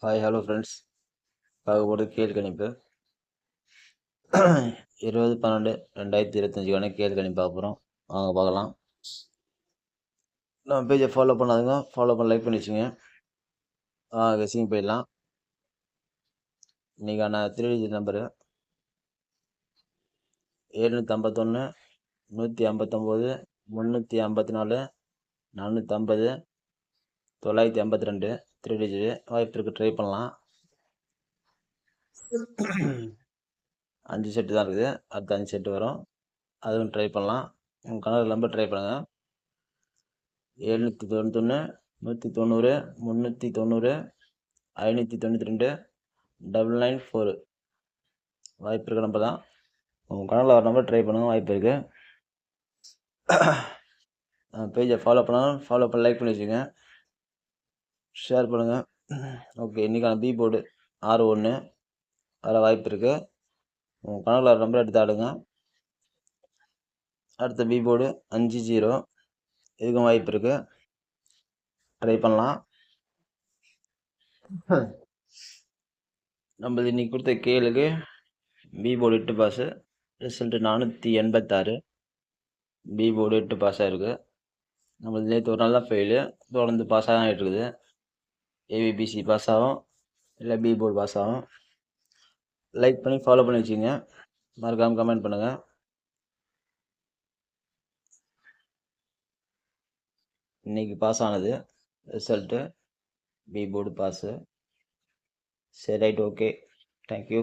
Hi hello friends. பார்க்க போகிறது கேள்கணிப்பு 20/12/2025க்கான கேள்கணிப்பு பார்க்க போகிறோம். வாங்க பார்க்கலாம். நம்ம பேஜை ஃபாலோ பண்ணாதுங்க, ஃபாலோ பண்ண லைக் பண்ணி வச்சுங்க. கெஸிங் போயிடலாம். இன்றைக்கான 3 டிஜிட் நம்பரு 751 159 354 450 982 3 டிஜிட் வாய்ப்பு இருக்குது. ட்ரை பண்ணலாம். 5 செட்டு தான் இருக்குது. அடுத்த 5 செட்டு வரும், அதுவும் ட்ரை பண்ணலாம். உங்கள் கணக்கு நம்பர் ட்ரை பண்ணுங்கள். 791 190 390 592 994 வாய்ப்பு இருக்க நம்பர் தான். உங்கள் கணக்கில் வர நம்பர் ட்ரை பண்ணுங்கள், வாய்ப்பு இருக்குது. பேஜை ஃபாலோ பண்ணாலும் ஃபாலோ பண்ண லைக் பண்ணி வச்சுங்க, ஷேர் பண்ணுங்கள். ஓகே, இன்றைக்கான பி போர்டு 61 வர வாய்ப்பு இருக்குது. உங்கள் கணக்கில் வர நம்பர் எடுத்து ஆடுங்க. அடுத்த பி போர்டு 50 இதுக்கும் வாய்ப்பு இருக்குது, ட்ரை பண்ணலாம். நம்மளது இன்னைக்கு கொடுத்த கேளுக்கு B board 8 pass, result 486. B board 8 pass ஆகிருக்கு. நம்மளது நேற்று ஒரு நாள் தான் ஃபெயிலு, தொடர்ந்து பாஸ் ஆக ஆகிட்டு இருக்குது. ஏபிபிசி பாஸ் ஆகும், இல்லை பி போர்டு பாஸ் ஆகும். லைக் பண்ணி ஃபாலோ பண்ணி வச்சுங்க, மறக்காமல் கமெண்ட் பண்ணுங்கள். இன்னைக்கு பாஸ் ஆனது ரிசல்ட்டு பி போர்டு பாஸு. சரி, ரைட், ஓகே, தேங்க்யூ.